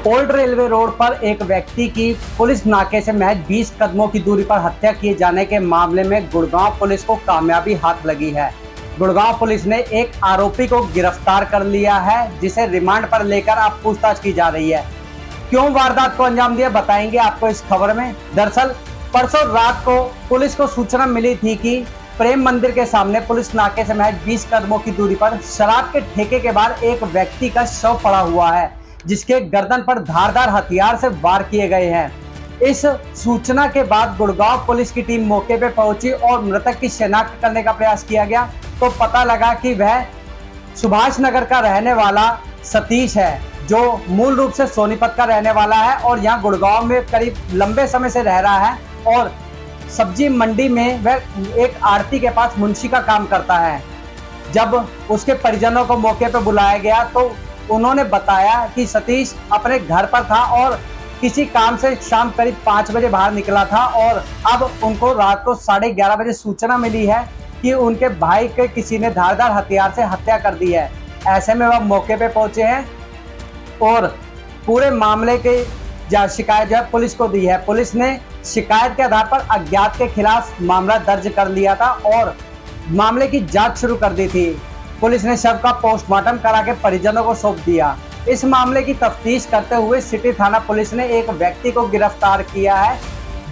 Old railway road पर एक व्यक्ति की पुलिस नाके से महज 20 कदमों की दूरी पर हत्या किए जाने के मामले में गुड़गांव पुलिस को कामयाबी हाथ लगी है। गुड़गांव पुलिस ने एक आरोपी को गिरफ्तार कर लिया है, जिसे रिमांड पर लेकर अब पूछताछ की जा रही है। क्यों वारदात को अंजाम दिया, बताएंगे आपको इस खबर में। दरअसल परसों रात को पुलिस को सूचना मिली थी कि प्रेम मंदिर के सामने पुलिस नाके से महज 20 कदमों की दूरी पर शराब के ठेके के बाहर एक व्यक्ति का शव पड़ा हुआ है, जिसके गर्दन पर धारदार हथियार से वार किए गए हैं। इस सूचना के बाद गुड़गांव पुलिस की टीम मौके पर पहुंची और मृतक की शिनाख्त करने का प्रयास किया गया, तो पता लगा कि वह सुभाष नगर का रहने वाला सतीश है, जो मूल रूप से सोनीपत का रहने वाला है और यहाँ गुड़गांव में करीब लंबे समय से रह रहा है और सब्जी मंडी में वह एक आड़ती के पास मुंशी का काम करता है। जब उसके परिजनों को मौके पर बुलाया गया तो उन्होंने बताया कि सतीश अपने घर पर था और किसी काम से शाम करीब 5 बजे बाहर निकला था और अब उनको रात को 11:30 बजे सूचना मिली है कि उनके भाई के किसी ने धारदार हथियार से हत्या कर दी है। ऐसे में वह मौके पे पहुंचे हैं और पूरे मामले की शिकायत जो है पुलिस को दी है। पुलिस ने शिकायत के आधार पर अज्ञात के खिलाफ मामला दर्ज कर लिया था और मामले की जांच शुरू कर दी थी। पुलिस ने शव का पोस्टमार्टम करा के परिजनों को सौंप दिया। इस मामले की तफ्तीश करते हुए सिटी थाना पुलिस ने एक व्यक्ति को गिरफ्तार किया है,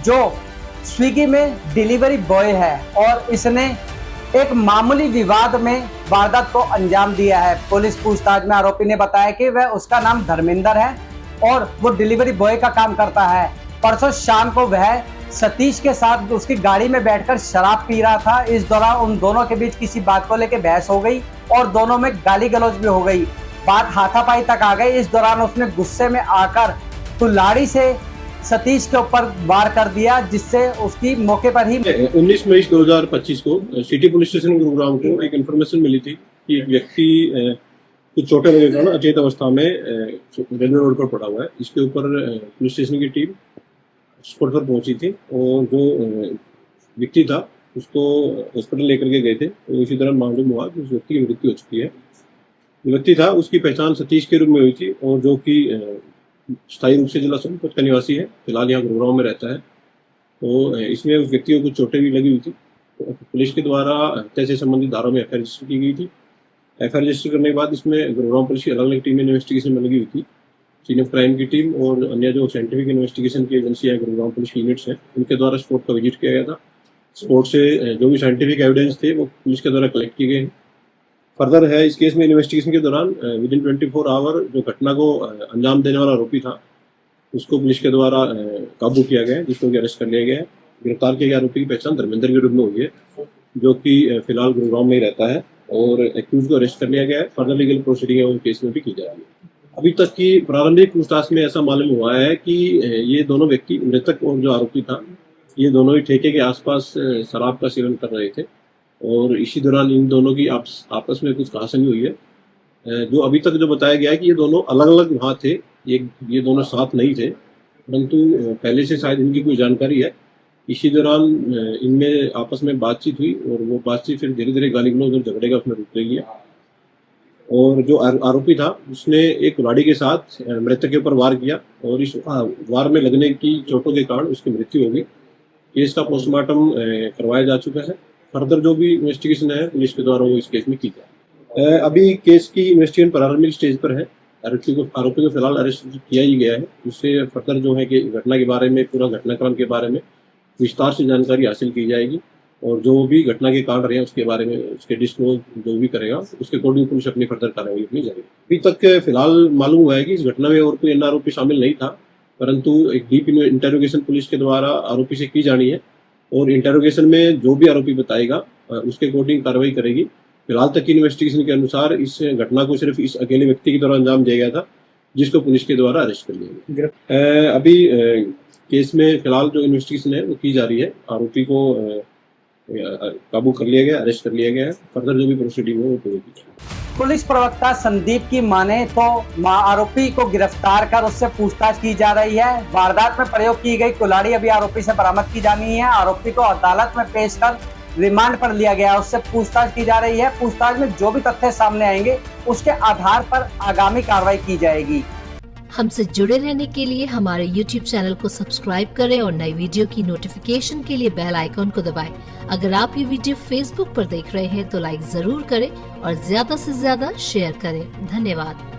जो स्विगी में डिलीवरी बॉय है और इसने एक मामूली विवाद में वारदात को अंजाम दिया है। पुलिस पूछताछ में आरोपी ने बताया कि वह उसका नाम धर्मेंद्र है और वो डिलीवरी बॉय का काम करता है। परसों शाम को वह सतीश के साथ उसकी गाड़ी में बैठकर शराब पी रहा था। इस दौरान उन दोनों के बीच किसी बात को लेकर बहस हो गई और दोनों में गाली गलौज भी हो गई। बात हाथापाई तक आ गई। इस दौरान उसने गुस्से में आकर कुल्हाड़ी से सतीश के ऊपर वार कर दिया, जिससे उसकी मौके पर ही 19 मई 2025 को सिटी पुलिस स्टेशन गुरुग्राम को एक इन्फॉर्मेशन मिली थी कि एक व्यक्ति कुछ चोटें लगे कारण अचेत अवस्था में रेलवे रोड पर पड़ा हुआ है। इसके ऊपर पुलिस स्टेशन की टीम स्पॉट पर पहुंची थी और जो व्यक्ति था उसको हॉस्पिटल लेकर के गए थे। तो इसी दौरान मालूम हुआ कि उस व्यक्ति की मृत्यु हो चुकी है। जो व्यक्ति था उसकी पहचान सतीश के रूप में हुई थी और जो कि स्थायी रूप से जिला सोनीपत का निवासी है, फिलहाल यहाँ गुरुग्राम में रहता है। तो इसमें उस व्यक्ति को कुछ चोटें भी लगी हुई थी। तो पुलिस के द्वारा हत्या से संबंधित धाराओं में एफआईआर रजिस्टर की गई थी। एफआईआर रजिस्टर करने के बाद इसमें गुरुग्राम पुलिस की अलग अलग टीमें इन्वेस्टिगेशन में लगी हुई थी। सीन ऑफ क्राइम की टीम और अन्य जो साइंटिफिक इन्वेस्टिगेशन की एजेंसी है, गुरुग्राम पुलिस की यूनिट्स हैं, उनके द्वारा स्पॉट का विजिट किया गया था। स्पॉट से जो भी साइंटिफिक एविडेंस थे वो पुलिस के द्वारा कलेक्ट किए गए। फर्दर है इस केस में इन्वेस्टिगेशन के दौरान विद इन 24 आवर जो घटना को अंजाम देने वाला आरोपी था उसको पुलिस के द्वारा काबू किया गया, जिसको अरेस्ट कर लिया गया है। गिरफ्तार किए गए आरोपी की पहचान धर्मेंद्र के रूप में हुई है, जो कि फिलहाल गुरुग्राम में ही रहता है और एक्यूज को अरेस्ट कर लिया गया है। फर्दर लीगल प्रोसीडिंग उस केस में भी की जा रही है। अभी तक की प्रारंभिक पूछताछ में ऐसा मालूम हुआ है कि ये दोनों व्यक्ति, मृतक और जो आरोपी था, ये दोनों ही ठेके के आसपास शराब का सेवन कर रहे थे और इसी दौरान इन दोनों की आपस में कुछ कहासुनी हुई है। जो अभी तक जो बताया गया है कि ये दोनों अलग अलग वहाँ थे, ये दोनों साथ नहीं थे, परंतु पहले से शायद इनकी कोई जानकारी है। इसी दौरान इनमें आपस में बातचीत हुई और वो बातचीत फिर धीरे धीरे गाली गलौज और झगड़े का उसमें रूप ले लिया और जो आरोपी था उसने एक कुल्हाड़ी के साथ मृतक के ऊपर वार किया और इस वार में लगने की चोटों के कारण उसकी मृत्यु हो गई। केस का पोस्टमार्टम करवाया जा चुका है। फर्दर जो भी इन्वेस्टिगेशन है पुलिस के द्वारा वो इस केस में की जाए। अभी केस की इन्वेस्टिगेशन प्रारंभिक स्टेज पर है। आरोपी को फिलहाल अरेस्ट किया ही गया है। उससे फर्दर जो है कि घटना के बारे में, पूरा घटनाक्रम के बारे में विस्तार से जानकारी हासिल की जाएगी और जो भी घटना के कारण रहे उसके बारे में उसके डिस्क्लोज जो भी करेगा उसके अकॉर्डिंग पुलिस अपनी फर्दर कार्रवाई अपनी जाएगी। अभी तक फिलहाल मालूम हुआ है कि इस घटना में और कोई अन्य आरोपी शामिल नहीं था, परंतु एक डीप इंटेरोगेशन पुलिस के द्वारा आरोपी से की जानी है और इंटेरोगेशन में जो भी आरोपी बताएगा उसके अकॉर्डिंग कार्रवाई करेगी। फिलहाल तक की इन्वेस्टिगेशन के अनुसार इस घटना को सिर्फ इस अकेले व्यक्ति के द्वारा अंजाम दिया गया था, जिसको पुलिस के द्वारा अरेस्ट कर लिया गया। अभी केस में फिलहाल जो इन्वेस्टिगेशन है वो की जा रही है। आरोपी को काबू कर लिया गया, अरेस्ट कर लिया गया है। फर्दर जो भी प्रोसीडिंग है वो पूरी की जाएगी। पुलिस प्रवक्ता संदीप की माने तो आरोपी को गिरफ्तार कर उससे पूछताछ की जा रही है। वारदात में प्रयोग की गई कुल्हाड़ी अभी आरोपी से बरामद की जानी है। आरोपी को अदालत में पेश कर रिमांड पर लिया गया, उससे पूछताछ की जा रही है। पूछताछ में जो भी तथ्य सामने आएंगे उसके आधार पर आगामी कार्रवाई की जाएगी। हमसे जुड़े रहने के लिए हमारे YouTube चैनल को सब्सक्राइब करें और नई वीडियो की नोटिफिकेशन के लिए बेल आइकॉन को दबाएं। अगर आप ये वीडियो Facebook पर देख रहे हैं तो लाइक जरूर करें और ज्यादा से ज्यादा शेयर करें। धन्यवाद।